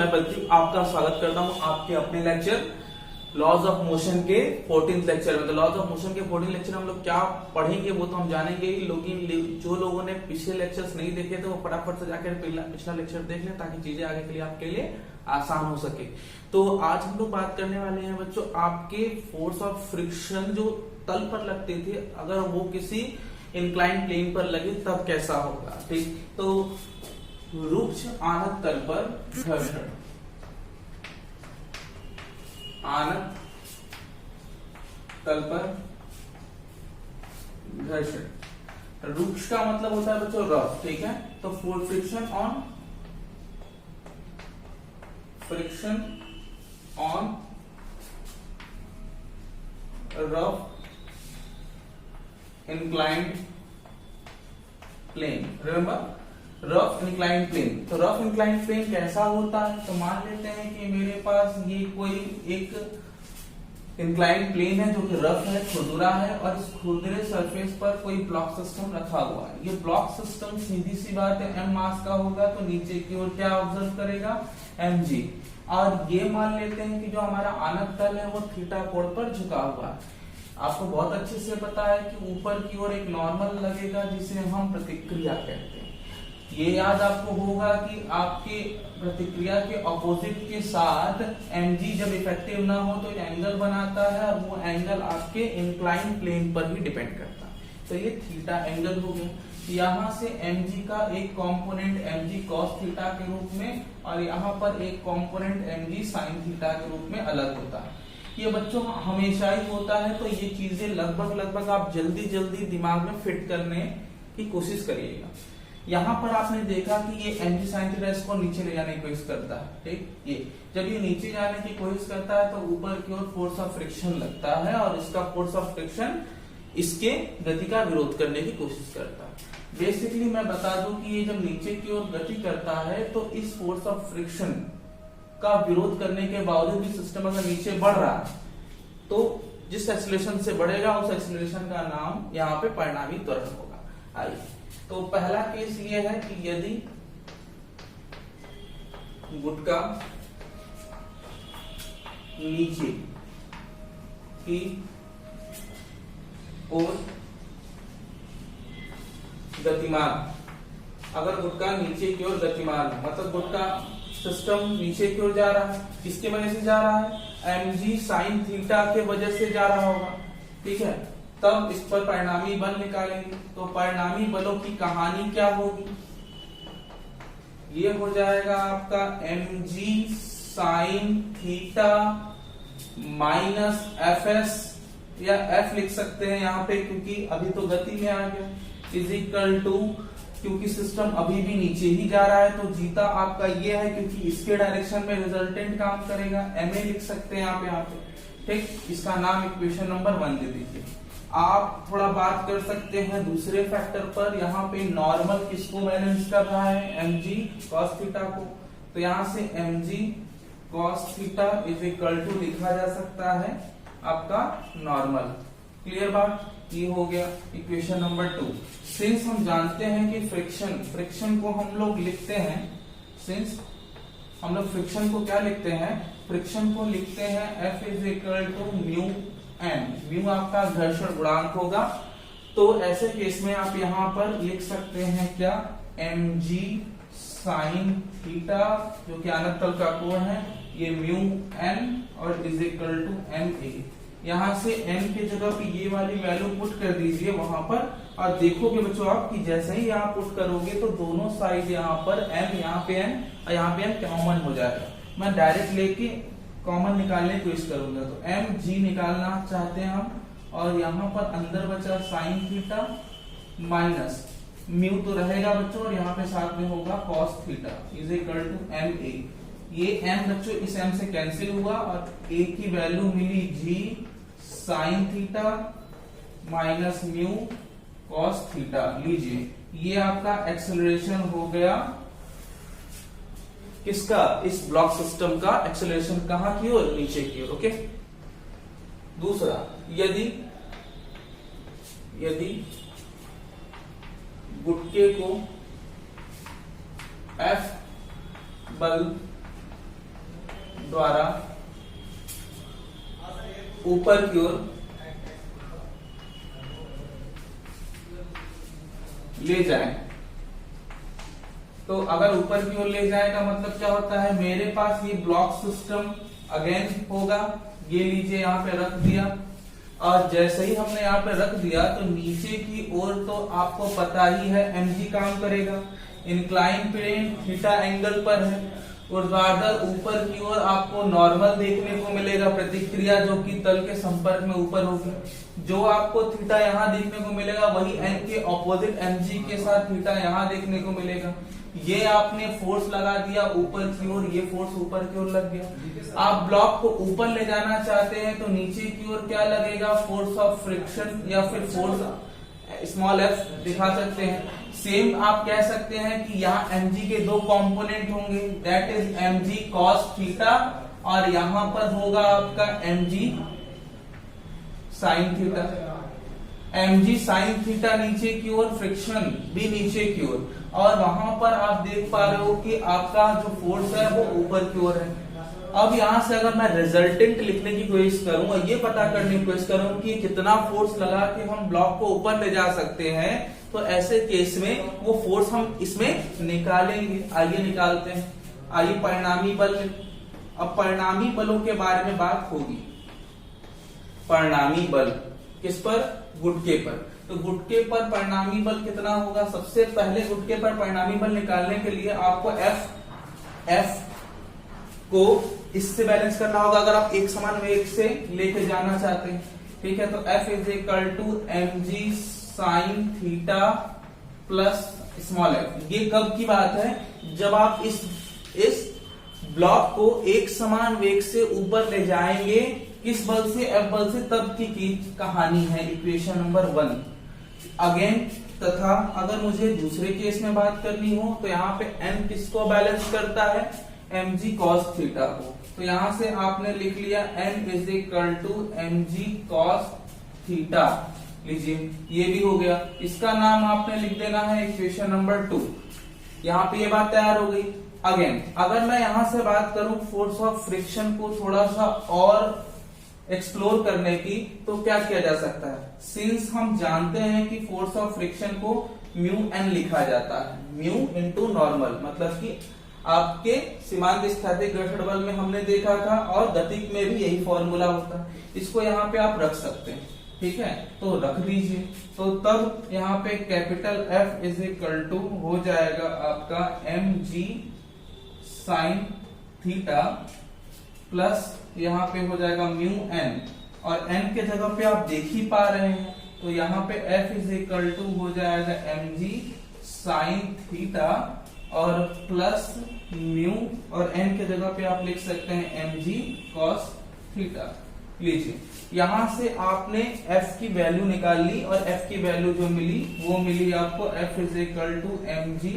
मैं बल्कि आपका स्वागत करता हूं आपके अपने लेक्चर लॉज ऑफ मोशन के 14th लेक्चर में। तो लॉज ऑफ मोशन के 14th लेक्चर हम लोग क्या पढ़ेंगे वो तो हम जानेंगे ही, लेकिन जो लोगों ने पिछले लेक्चर्स नहीं देखे थे वो फटाफट से जाकर पिछला लेक्चर देख लें ताकि चीजें आगे के लिए आपके लिए आसान हो सके। तो आज हम लोग बात करने वाले हैं बच्चों आपके फोर्स ऑफ फ्रिक्शन जो तल पर लगते थे, अगर वो किसी इंक्लाइन प्लेन पर लगे तब कैसा होगा। ठीक, तो रुक्ष आनत तल पर घर्षण, आनत तल पर घर्षण। रुक्ष का मतलब होता है बच्चों रफ, ठीक है। तो friction on rough inclined plane, remember rough inclined plane. तो रफ इंक्लाइंड प्लेन कैसा होता है, तो मान लेते हैं कि मेरे पास ये कोई एक इंक्लाइंड प्लेन है जो कि रफ है, खुरदुरा है, और इस खुरदुरे सरफेस पर कोई ब्लॉक सिस्टम रखा हुआ है। ये ब्लॉक सिस्टम सीधी सी बात है एम मास का होगा, तो नीचे की ओर क्या ऑब्जर्व करेगा, mg। और ये मान लेते हैं कि जो हमारा आनत तल है वो थीटा कोण पर झुका हुआ है। आपको बहुत अच्छे से पता है कि ऊपर की ओर एक नॉर्मल लगेगा जिसे हम प्रतिक्रिया कहते हैं। ये याद आपको होगा कि आपके प्रतिक्रिया के ऑपोजिट के साथ mg जब इफेक्टिव ना हो तो एंगल बनाता है, और वो एंगल आपके इंक्लाइन प्लेन पर ही डिपेंड करता है। तो ये थीटा एंगल हो गया। यहाँ से mg का एक कंपोनेंट mg cos थीटा के रूप में, और यहाँ पर एक कंपोनेंट mg sin थीटा के रूप में अलग होता है। ये बच्चों हमेशा ही होता है, तो ये चीजें लगभग आप जल्दी दिमाग में फिट करने की कोशिश करिएगा। यहाँ पर आपने देखा कि ये mg sin थीटा इसको नीचे ले जाने की कोशिश करता है, ठीक। ये जब ये नीचे जाने की कोशिश करता है तो ऊपर की ओर फोर्स ऑफ फ्रिक्शन लगता है, और इसका फोर्स ऑफ फ्रिक्शन इसके गति का विरोध करने की कोशिश करता है। बेसिकली मैं बता दूं कि ये जब नीचे की ओर गति करता है तो इस फोर्स ऑफ फ्रिक्शन का विरोध करने के बावजूद भी सिस्टम अगर नीचे बढ़ रहा है तो जिस एक्सीलरेशन से बढ़ेगा उस एक्सीलरेशन का नाम यहाँ पे परिणामी त्वरण होगा। आइए, तो पहला केस ये है कि यदि गुटका नीचे की ओर गतिमान, अगर गुटका नीचे की ओर गतिमान है, मतलब गुटका सिस्टम नीचे की ओर जा रहा है, किसके वजह से जा रहा है, mg sin थीटा के वजह से जा रहा होगा, ठीक है। तब इस पर परिणामी बल निकालेंगे। तो परिणामी बलों की कहानी क्या होगी, ये हो जाएगा आपका mg sin theta minus fs, या f लिख सकते हैं यहाँ पे क्योंकि अभी तो गति में आ गया, इज इक्वल टू, क्योंकि सिस्टम अभी भी नीचे ही जा रहा है तो जीता आपका ये है क्योंकि इसके डायरेक्शन में रिजल्टेंट काम करेगा, ma लिख सकते हैं आप यहाँ पे, ठीक। इसका नाम इक्वेशन नंबर 1 दे दीजिए। आप थोड़ा बात कर सकते हैं दूसरे फैक्टर पर। यहाँ पे नॉर्मल किसको बैलेंस कर रहा है, mg cos थीटा को, तो यहाँ से mg cos theta is equal to लिखा जा सकता है आपका नॉर्मल। क्लियर बात, ये हो गया इक्वेशन नंबर 2। सिंस हम जानते हैं कि फ्रिक्शन को हम लोग लिखते हैं, सिंस हम लोग फ्रिक्शन को क्या लिखते हैं, फ्रिक्शन को लिखते हैं F is equal to mu n। Mu आपका घर्षण गुणांक होगा, तो ऐसे केस में आप यहाँ पर लिख सकते हैं क्या, mg sin थीटा जो कि आनत तल का कोण है, ये म्यू n और इज इक्वल टू ma। यहाँ से n की जगह पे ये वाली वैल्यू पुट कर दीजिए वहां पर, और देखोगे बच्चों आप कि जैसे ही यहाँ पुट करोगे तो दोनों साइड यहाँ पर m, यहाँ पे n और यहाँ पे n कॉमन हो जाएगा। मैं डायरेक्ट लेके कॉमन निकालने की कोशिश करूंगा, तो mg निकालना चाहते हैं हम, और यहाँ पर अंदर बचा sin थीटा माइनस म्यू तो रहेगा बच्चों, और यहाँ पे साथ में होगा cos theta is equal to ma। ये m बच्चों इस m से कैंसिल हुआ और a की वैल्यू मिली g sin theta minus mu cos theta. लीजिए, ये आपका एक्सेलरेशन हो गया किसका, इस ब्लॉक सिस्टम का एक्सेलरेशन कहां की ओर, नीचे की ओर, ओके। दूसरा, यदि गुटके को F बल द्वारा ऊपर की ओर ले जाए। तो अगर ऊपर की ओर ले जाएगा मतलब क्या होता है, मेरे पास ये ब्लॉक सिस्टम अगेन होगा, ये लीजिए यहाँ पे रख दिया, और जैसे ही हमने यहाँ पे रख दिया तो नीचे की ओर तो आपको पता ही है mg काम करेगा, इंक्लाइन प्लेन थीटा एंगल पर है, ऊर्ध्वाधर ऊपर की ओर आपको नॉर्मल देखने को मिलेगा, प्रतिक्रिया जो कि तल के संपर्क में ऊपर होगी, जो आपको थीटा यहाँ देखने को मिलेगा वही n के ऑपोजिट mg के साथ थीटा यहाँ देखने को मिलेगा। ये आपने फोर्स लगा दिया ऊपर की ओर, ये फोर्स ऊपर की ओर लग गया। आप ब्लॉक को ऊपर ले जाना चाहते हैं तो नीचे की ओर क्या लगेगा, फोर्स ऑफ फ्रिक्शन या फिर फोर्स स्मॉल f दिखा सकते हैं। सेम आप कह सकते हैं कि यहाँ mg के दो कंपोनेंट होंगे, that is mg cos theta, और यहाँ पर होगा आपका mg sin theta. mg sin theta नीचे की ओर, फ्रिक्शन भी नीचे की ओर, और वहां पर आप देख पा रहे हो कि आपका जो फोर्स है वो ऊपर की ओर है। अब यहां से अगर मैं रिजल्टेंट लिखने की कोशिश करूं और ये पता करने की कोशिश करूं कि कितना फोर्स लगा के हम ब्लॉक को ऊपर ले जा सकते हैं, तो ऐसे केस में वो फोर्स हम इसमें निकालेंगे। आइए निकालते हैं। आइए परिणामी बल, अब परिणामी बलों के बारे में बात होगी। परिणामी बल किस पर, गुटके पर। तो गुटके पर परिणामी बल कितना होगा, सबसे पहले गुटके पर परिणामी बल निकालने के लिए आपको F को इससे बैलेंस करना होगा अगर आप एक समान वेग से लेके जाना चाहते हैं। ठीक है, तो F is equal to mg sin theta plus small f। ये कब की बात है, जब आप इस ब्लॉक को एक समान वेग से ऊपर ले जाएंगे, किस बल से, F बल से, तब की कहानी है इक्वेशन नंबर 1। अगेन तथा अगर मुझे दूसरे केस में बात करनी हो तो यहाँ पे n किसको बैलेंस करता है, mg cos थीटा को। तो यहां से आपने लिख लिया n is equal to mg cos theta. लीजिए ये भी हो गया, इसका नाम आपने लिख देना है इक्वेशन नंबर 2। यहाँ पे ये बात तैयार हो गई। अगेन अगर मैं यहां से बात करूं फोर्स ऑफ फ्रिक्शन को थोड़ा सा और एक्सप्लोर करने की, तो क्या किया जा सकता है, सिंस हम जानते हैं कि फोर्स ऑफ फ्रिक्शन को म्यू एन लिखा जाता है, म्यू इनटू नॉर्मल, मतलब कि आपके सीमांत स्थैतिक घर्षण बल में हमने देखा था और गतिक में भी यही फॉर्मूला होता है। इसको यहाँ पे आप रख सकते हैं। ठीक है, तो रख दीजिए। तो तब यहाँ पे capital F is equal to हो जाएगा आपका mg sin थीटा प्लस यहाँ पे हो जाएगा म्यू n, और n के जगह पे आप देख ही पा रहे हैं, तो यहाँ पे F इज इक्वल टू हो जाएगा mg sin थीटा और प्लस म्यू, और n के जगह पे आप लिख सकते हैं mg cos थीटा। लीजिए यहां से आपने f की वैल्यू निकाल ली, और f की वैल्यू जो मिली वो मिली आपको F is equal to mg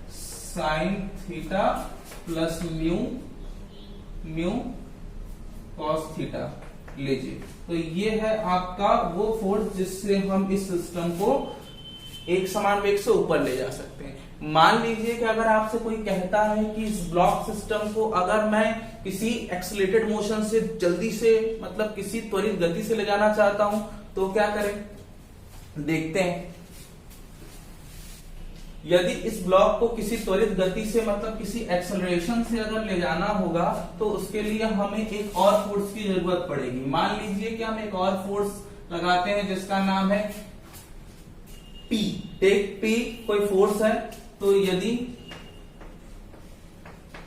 sin theta plus mu cos theta. लीजिए तो ये है आपका वो फोर्स जिससे हम इस सिस्टम को एक समान वेग से ऊपर ले जा सकते हैं। मान लीजिए कि अगर आपसे कोई कहता है कि इस ब्लॉक सिस्टम को अगर मैं किसी एक्सीलरेटेड मोशन से जल्दी से, मतलब किसी त्वरित गति से ले जाना चाहता हूं, तो क्या करें, देखते हैं। यदि इस ब्लॉक को किसी त्वरित गति से, मतलब किसी एक्सेलरेशन से अगर ले जाना होगा, तो उसके लिए हमें एक और फोर्स की जरूरत पड़ेगी। मान लीजिए कि हम एक और फोर्स लगाते हैं जिसका नाम है P। टेक P कोई फोर्स है, तो यदि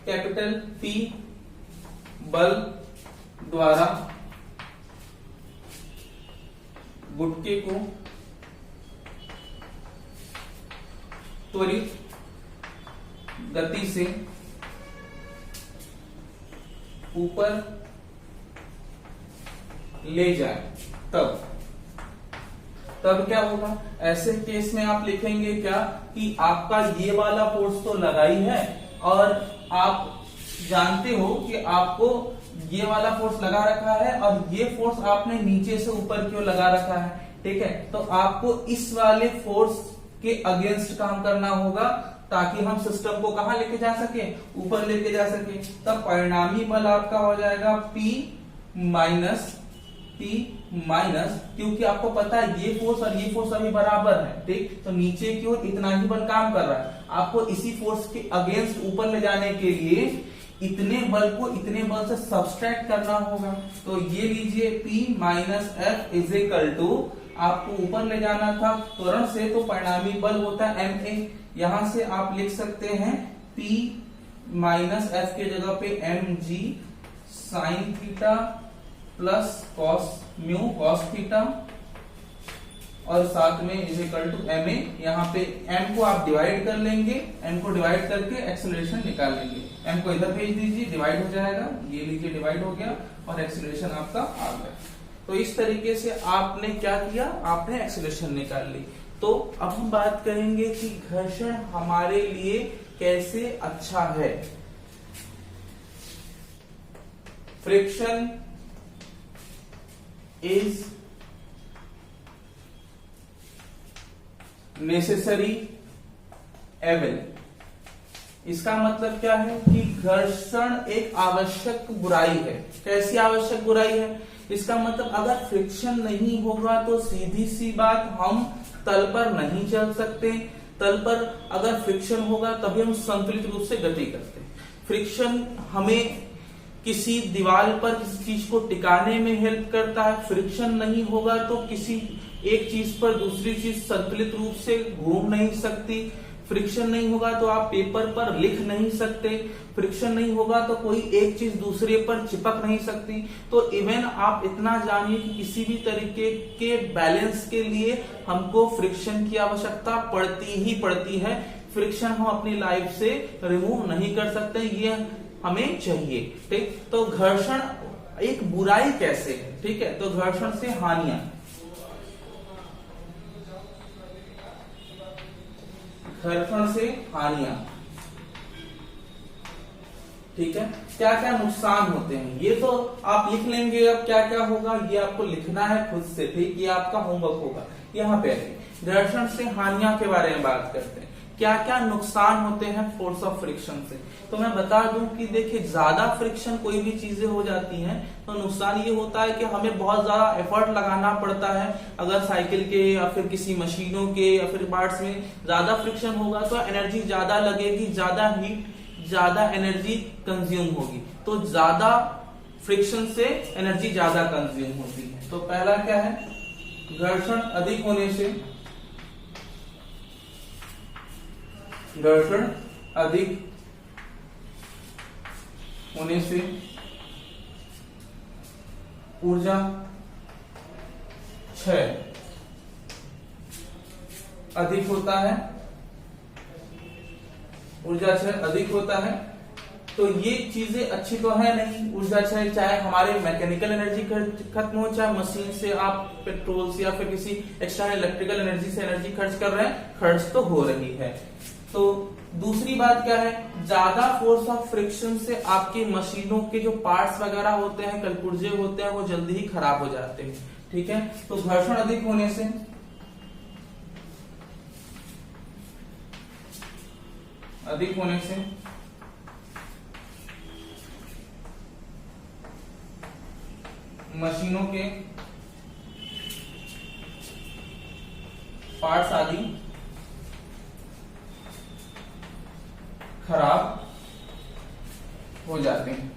कैपिटल P बल द्वारा गुटके को त्वरित गति से ऊपर ले जाए, तब क्या होगा। ऐसे केस में आप लिखेंगे क्या कि आपका ये वाला फोर्स तो लगा ही है, और आप जानते हो कि आपको ये वाला फोर्स लगा रखा है और ये फोर्स आपने नीचे से ऊपर की ओर लगा रखा है। ठीक है, तो आपको इस वाले फोर्स के अगेंस्ट काम करना होगा, ताकि हम सिस्टम को कहां लेके जा सके, ऊपर लेके जा सके। तब परिणामी बल आपका हो जाएगा P माइनस, क्योंकि आपको पता है ये फोर्स और ये फोर्स अभी बराबर है, ठीक। तो नीचे की ओर इतना ही बल काम कर रहा है, आपको इसी फोर्स के अगेंस्ट ऊपर ले जाने के लिए इतने बल को इतने बल से सब्सट्रैक्ट करना होगा। तो ये लीजिए P minus F is equal to, आपको ऊपर ले जाना था त्वरण से, तो परिणामी बल होता है ma। यहां से आप लिख सकते हैं P माइनस एफ के जगह पे mg sine theta plus cos mu cos theta, और साथ में इज इक्वल टू ma। यहाँ पे m को आप डिवाइड कर लेंगे, m को डिवाइड करके एक्सेलरेशन निकाल लेंगे। m को इधर भेज दीजिए, डिवाइड हो जाएगा, ये लीजिए डिवाइड हो गया और एक्सेलरेशन आपका आ गया। तो इस तरीके से आपने क्या किया, आपने एक्सेलरेशन निकाल ली। तो अब हम बात करेंगे कि घर्षण हमारे लिए कैसे अच्छा है। Friction is necessary evil. इसका मतलब क्या है कि घर्षण एक आवश्यक बुराई है। कैसी आवश्यक बुराई है? इसका मतलब अगर फ्रिक्शन नहीं होगा तो सीधी सी बात, हम तल पर नहीं चल सकते। तल पर अगर फ्रिक्शन होगा तभी हम संतुलित रूप से गति करते हैं। फ्रिक्शन हमें किसी दीवार पर किसी चीज को टिकाने में हेल्प करता है। फ्रिक्शन नहीं होगा तो किसी एक चीज पर दूसरी चीज संतुलित रूप से घूम नहीं सकती। फ्रिक्शन नहीं होगा तो आप पेपर पर लिख नहीं सकते। फ्रिक्शन नहीं होगा तो कोई एक चीज दूसरे पर चिपक नहीं सकती। तो इवन आप इतना जानिए कि किसी भी तरीके के बैलेंस के लिए हमको फ्रिक्शन की आवश्यकता पड़ती ही पड़ती है। फ्रिक्शन हम अपनी लाइफ से रिमूव नहीं कर सकते, ये हमें चाहिए, ठीक। तो घर्षण एक बुराई कैसे है, ठीक है। तो घर्षण से हानियां, घर्षण से हानियां, ठीक है। क्या क्या नुकसान होते हैं ये तो आप लिख लेंगे। अब क्या क्या होगा ये आपको लिखना है खुद से, ठीक। ये आपका होमवर्क होगा। यहाँ पे घर्षण से हानियां के बारे में बात करते हैं। क्या क्या नुकसान होते हैं फोर्स ऑफ फ्रिक्शन से। तो मैं बता दूं कि देखिए, ज्यादा फ्रिक्शन कोई भी चीजें हो जाती हैं तो नुकसान ये होता है कि हमें बहुत ज्यादा एफर्ट लगाना पड़ता है। अगर साइकिल के या फिर किसी मशीनों के या फिर पार्ट्स में ज्यादा फ्रिक्शन होगा तो एनर्जी ज्यादा लगेगी, ज्यादा हीट, ज्यादा एनर्जी कंज्यूम होगी। तो ज्यादा फ्रिक्शन से एनर्जी ज्यादा कंज्यूम होती है। तो पहला क्या है, घर्षण अधिक होने से, घर्षण अधिक होने से ऊर्जा क्षय अधिक होता है। ऊर्जा क्षय अधिक होता है। तो ये चीजें अच्छी तो है नहीं। ऊर्जा क्षय, चाहे हमारे मैकेनिकल एनर्जी खत्म हो, चाहे मशीन से आप पेट्रोल से या फिर किसी एक्स्ट्रा इलेक्ट्रिकल एनर्जी से एनर्जी खर्च कर रहे हैं, खर्च तो हो रही है। तो दूसरी बात क्या है, ज्यादा फोर्स ऑफ फ्रिक्शन से आपकी मशीनों के जो पार्ट्स वगैरह होते हैं, कलपुर्जे होते हैं, वो जल्दी ही खराब हो जाते हैं, ठीक है। तो घर्षण अधिक होने से मशीनों के पार्ट्स आदि खराब हो जाते हैं।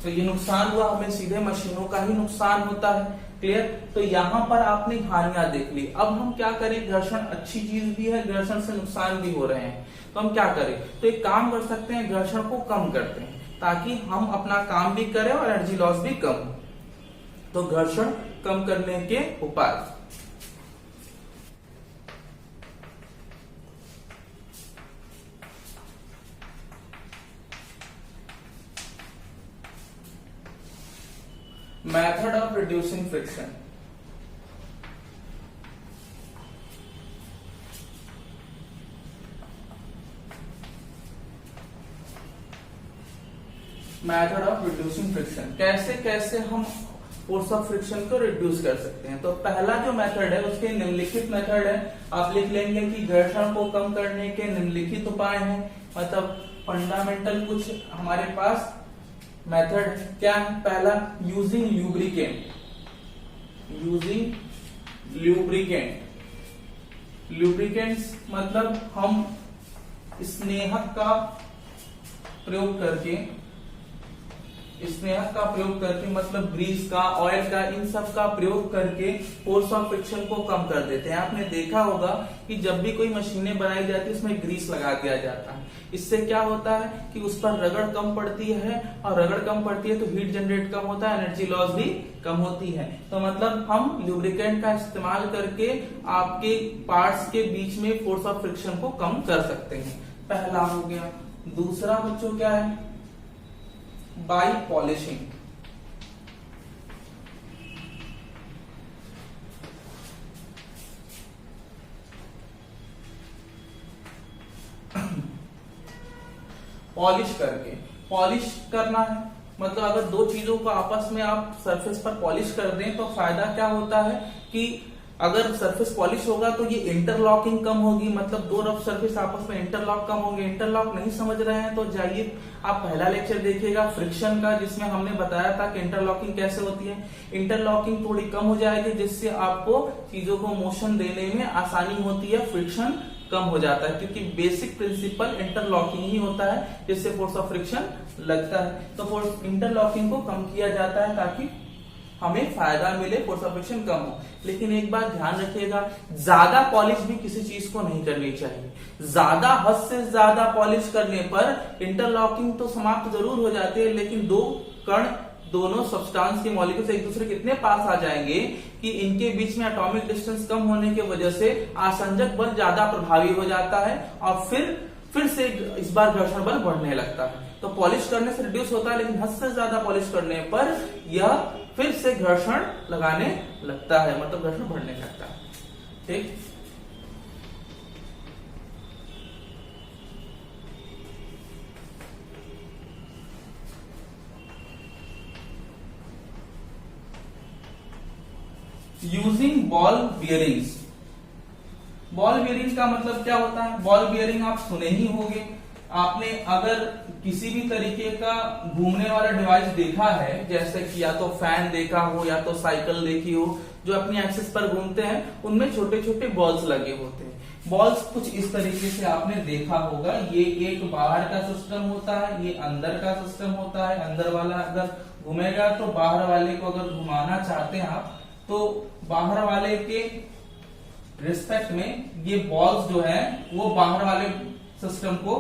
तो ये नुकसान हुआ, हमें सीधे मशीनों का ही नुकसान होता है। क्लियर। तो यहां पर आपने हानियां देख ली। अब हम क्या करें, घर्षण अच्छी चीज भी है, घर्षण से नुकसान भी हो रहे हैं, तो हम क्या करें। तो एक काम कर सकते हैं, घर्षण को कम करते हैं ताकि हम अपना काम भी करें और एनर्जी लॉस भी कम हो। तो घर्षण कम करने के उपाय, method of reducing friction। Method of reducing friction, कैसे कैसे हम फोर्स ऑफ फ्रिक्शन को रिड्यूस कर सकते हैं। तो पहला जो मेथड है उसके निम्नलिखित मेथड है, आप लिख लेंगे कि घर्षण को कम करने के निम्नलिखित उपाय हैं, मतलब फंडामेंटल कुछ हमारे पास मेथड है। क्या है? पहला, using lubricant. Using lubricant, lubricants मतलब हम स्नेहक का प्रयोग करके, स्नेहक का प्रयोग करके मतलब ग्रीस का, ऑयल का, इन सब का प्रयोग करके फोर्स ऑफ फ्रिक्शन को कम कर देते हैं। आपने देखा होगा कि जब भी कोई मशीनें बनाई जाती है उसमें ग्रीस लगा दिया जाता है। इससे क्या होता है कि उस पर रगड़ कम पड़ती है, और रगड़ कम पड़ती है तो हीट जनरेट कम होता है, एनर्जी लॉस भी कम होती है। तो मतलब हम ल्यूब्रिकेंट का इस्तेमाल करके आपके पार्ट्स के बीच में फोर्स ऑफ फ्रिक्शन को कम कर सकते हैं। पहला हो गया। दूसरा बच्चों क्या है? By polishing. पॉलिश करके, पॉलिश करना है मतलब अगर दो चीजों को आपस में आप सरफेस पर पॉलिश कर दें तो फायदा क्या होता है कि अगर सरफेस पॉलिश होगा तो ये इंटरलॉकिंग कम होगी, मतलब दो रफ सरफेस आपस में इंटरलॉक कम होंगे। इंटरलॉक नहीं समझ रहे हैं तो जाइए आप पहला लेक्चर देखिएगा फ्रिक्शन का, जिसमें हमने बताया था कि इंटरलॉकिंग कैसे होती है। इंटरलॉकिंग थोड़ी कम हो जाएगी जिससे आपको चीजों को मोशन देने में आसानी होती है, फ्रिक्शन कम हो जाता है, क्योंकि बेसिक प्रिंसिपल इंटरलॉकिंग ही होता है जिससे फोर्स ऑफ फ्रिक्शन लगता है। तो फोर्स इंटरलॉकिंग को कम किया जाता है ताकि हमें फायदा मिले, फोर्स ऑफ फ्रिक्शन कम हो। लेकिन एक बात ध्यान रखिएगा, ज्यादा पॉलिश भी किसी चीज को नहीं करनी चाहिए। ज्यादा, हद से ज्यादा पॉलिश करने पर इंटरलॉकिंग तो समाप्त जरूर हो जाती है, लेकिन दो कण, दोनों सब्सटेंस के मॉलिक्यूल्स एक दूसरे के इतने पास आ जाएंगे कि इनके बीच में एटॉमिक डिस्टेंस कम होने की वजह से आसंजक बल ज्यादा प्रभावी हो जाता है और फिर से इस बार घर्षण बल बढ़ने लगता है। तो पॉलिश करने से रिड्यूस होता है, लेकिन हद से ज्यादा पॉलिश करने पर यह फिर से घर्षण लगाने लगता है, मतलब घर्षण बढ़ने लगता है। ठीक, using ball bearings. Ball bearing का मतलब क्या होता है? बॉल बियरिंग आप सुने ही होंगे। आपने अगर किसी भी तरीके का घूमने वाला डिवाइस देखा है, जैसे कि या तो फैन देखा हो या तो साइकिल देखी हो, जो अपनी एक्सिस पर घूमते हैं, उनमें छोटे छोटे बॉल्स लगे होते हैं। बॉल्स कुछ इस तरीके से आपने देखा होगा। ये एक बाहर का सिस्टम होता है, ये अंदर का सिस्टम होता है। अंदर वाला अगर घूमेगा तो बाहर वाले को अगर घुमाना चाहते हैं आप, तो बाहर वाले के रिस्पेक्ट में ये बॉल्स जो है वो बाहर वाले सिस्टम को,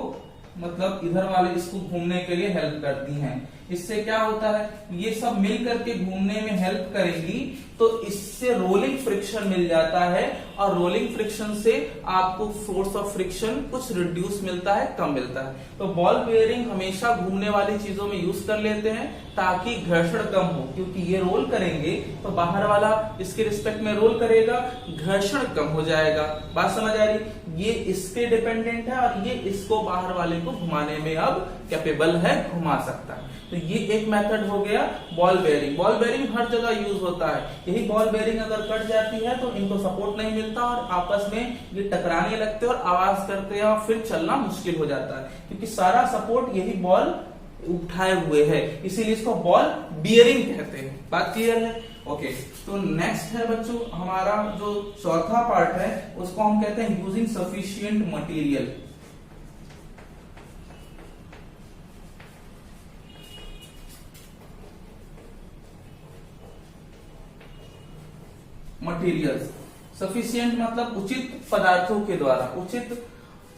मतलब इधर वाले इसको घूमने के लिए हेल्प करती हैं। इससे क्या होता है, ये सब मिल करके घूमने में हेल्प करेंगी, तो इससे रोलिंग फ्रिक्शन मिल जाता है, और रोलिंग फ्रिक्शन से आपको फोर्स ऑफ फ्रिक्शन कुछ रिड्यूस मिलता है, कम मिलता है। तो बॉल बेयरिंग हमेशा घूमने वाली चीजों में यूज कर लेते हैं ताकि घर्षण कम हो, क्योंकि ये रोल करेंगे तो बाहर वाला इसके रिस्पेक्ट में रोल करेगा, घर्षण कम हो जाएगा। बात समझ आ रही? ये इसके डिपेंडेंट है और ये इसको बाहर वाले को घुमाने में अब कैपेबल है, घुमा सकता है। तो ये एक मेथड हो गया बॉल बेयरिंग। बॉल बेयरिंग हर जगह यूज होता है। यही बॉल बेयरिंग अगर कट जाती है तो इनको सपोर्ट नहीं मिलता और आपस में ये टकराने लगते हैं और आवाज करते हैं और फिर चलना मुश्किल हो जाता है, क्योंकि सारा सपोर्ट यही बॉल उठाए हुए है, इसीलिए इसको बॉल बियरिंग कहते हैं। बात क्लियर है? ओके, तो नेक्स्ट है बच्चों हमारा जो चौथा पार्ट है, उसको हम कहते हैं using sufficient material. Materials, sufficient मतलब उचित पदार्थों के द्वारा। उचित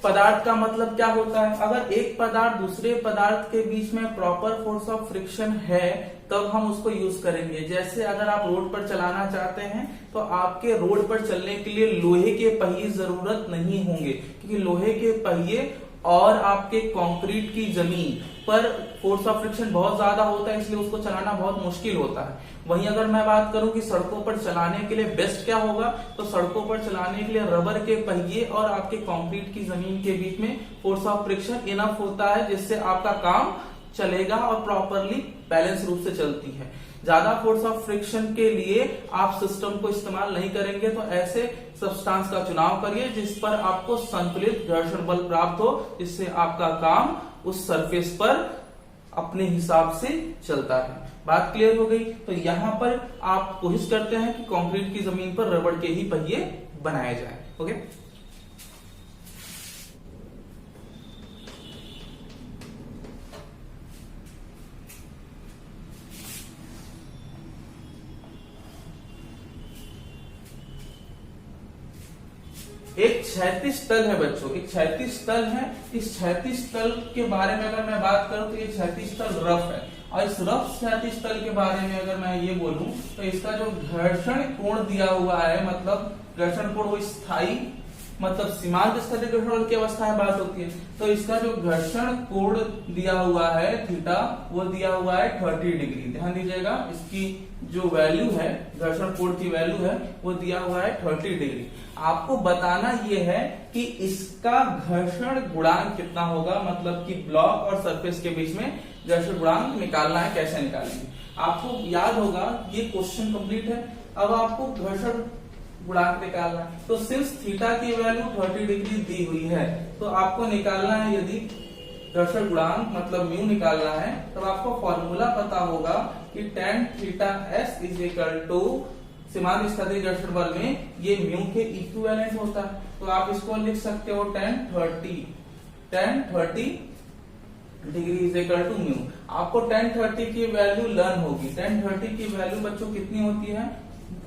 पदार्थ का मतलब क्या होता है? अगर एक पदार्थ दूसरे पदार्थ के बीच में प्रॉपर फोर्स ऑफ फ्रिक्शन है तब हम उसको यूज करेंगे। जैसे अगर आप रोड पर चलाना चाहते हैं तो आपके रोड पर चलने के लिए लोहे के पहिए जरूरत नहीं होंगे, क्योंकि लोहे के पहिए और आपके कंक्रीट की जमीन पर फोर्स ऑफ फ्रिक्शन बहुत ज्यादा होता है, इसलिए उसको चलाना बहुत मुश्किल होता है। वहीं अगर मैं बात करूं कि सड़कों पर चलाने के लिए बेस्ट क्या होगा, तो सड़कों पर चलाने के लिए रबर के पहिए और आपके कंक्रीट की जमीन के बीच में फोर्स ऑफ फ्रिक्शन इनफ होता है, जिससे आपका काम चलेगा और प्रॉपरली बैलेंस रूप से चलती है। ज्यादा फोर्स ऑफ फ्रिक्शन के लिए आप सिस्टम को इस्तेमाल नहीं करेंगे, तो ऐसे सब्सटेंस का चुनाव करिए जिस पर आपको संतुलित घर्षण बल प्राप्त हो, जिससे आपका काम उस सरफेस पर अपने हिसाब से चलता है। बात क्लियर हो गई। तो यहां पर आप कोशिश करते हैं कि कंक्रीट की जमीन पर रबड़ के ही पहिए बनाए जाए। ओके, एक क्षैतिज तल है बच्चों, एक क्षैतिज तल है। इस क्षैतिज तल के बारे में अगर मैं बात करूं तो ये क्षैतिज तल रफ है, और इस रफ क्षैतिज तल के बारे में अगर मैं ये बोलूं तो इसका जो घर्षण कोण दिया हुआ है, मतलब घर्षण कोण वो स्थायी, मतलब सीमांत स्थिति घर्षण बल की अवस्था में बात होती है, तो इसका जो घर्षण कोण दिया हुआ है थीटा, वो दिया हुआ है 30 डिग्री। ध्यान दीजिएगा, इसकी जो वैल्यू है, घर्षण कोण की वैल्यू है, वो दिया हुआ है 30 डिग्री। आपको बताना ये है कि इसका घर्षण गुणांक कितना होगा, मतलब कि ब्लॉक और सरफेस के बीच में घर्षण गुणांक निकालना है। कैसे निकालेंगे, आपको याद होगा ये क्वेश्चन कंप्लीट है। अब आपको घर्षण गुणांक निकालना है, तो सिंस थीटा की वैल्यू 30 डिग्री दी हुई है, तो आपको निकालना है, यदि घर्षण गुणांक मतलब म्यू निकालना है, तब आपको फॉर्मूला पता होगा कि tan theta s is equal to सीमांत स्थिति घर्षण बल में ये म्यू के इक्विवेलेंट होता है। तो आप इसको लिख सकते हो tan 30 degree is equal to mu. आपको tan 30 की वैल्यू लर्न होगी। tan 30 की वैल्यू बच्चों कितनी होती है,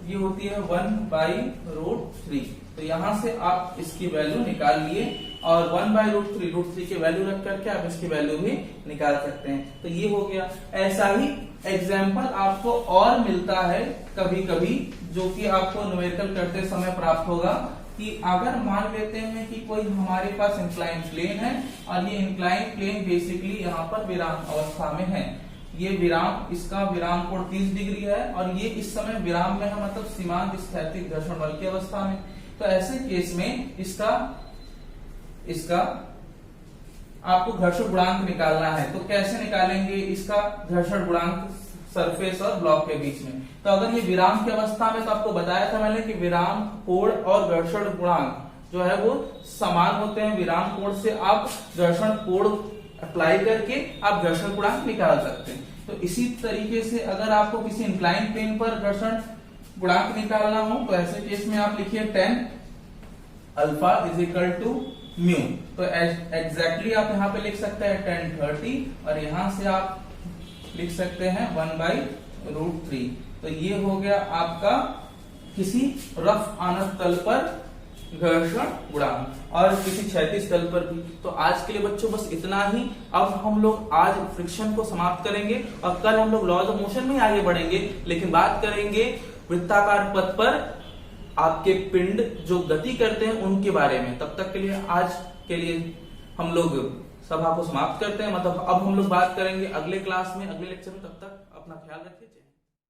ये होती है 1/√3। तो यहां से आप इसकी वैल्यू निकाल लिए, और 1/√3 की वैल्यू रख करके आप इसकी वैल्यू भी निकाल सकते हैं। तो ये हो गया। ऐसा ही एग्जाम्पल आपको और मिलता है कभी कभी, जो कि आपको न्यूमेरिकल करते समय प्राप्त होगा, कि अगर मान लेते हैं कि कोई हमारे पास इंक्लाइन प्लेन है, और ये इंक्लाइन प्लेन बेसिकली यहाँ पर विराम अवस्था में है। ये विराम, इसका विराम कोण 30 डिग्री है, और ये इस समय विराम में है, मतलब सीमांत स्थैतिक घर्षण बल की अवस्था में। तो ऐसे केस में इसका आपको घर्षण गुणांक निकालना है। तो कैसे निकालेंगे इसका घर्षण गुणांक सरफेस और ब्लॉक के बीच में? तो अगर ये विराम की अवस्था में, तो आपको बताया था मैंने कि विराम कोण और घर्षण गुणांक जो है वो समान होते हैं। विराम कोण से आप घर्षण कोण अप्लाई करके आप घर्षण गुणांक निकाल सकते हैं। तो इसी तरीके से अगर आपको किसी इंक्लाइन प्लेन पर घर्षण गुणांक निकालना हो, तो ऐसे केस में आप लिखिए tan alpha is equal to mu. तो एग्जैक्टली आप यहाँ पे लिख सकते हैं tan 30, और यहां से आप लिख सकते हैं 1/√3। तो ये हो गया आपका किसी रफ आनत तल पर घर्षण गुणांक, और किसी क्षैतिज तल पर भी। तो आज के लिए बच्चों बस इतना ही। अब हम लोग आज फ्रिक्शन को समाप्त करेंगे, और कल हम लोग लॉज ऑफ मोशन में आगे बढ़ेंगे, लेकिन बात करेंगे वृत्ताकार पथ पर आपके पिंड जो गति करते हैं उनके बारे में। तब तक के लिए आज के लिए हम लोग सभा को समाप्त करते हैं। मतलब अब हम लोग बात करेंगे अगले क्लास में, अगले लेक्चर में। तब तक अपना ख्याल रखिए।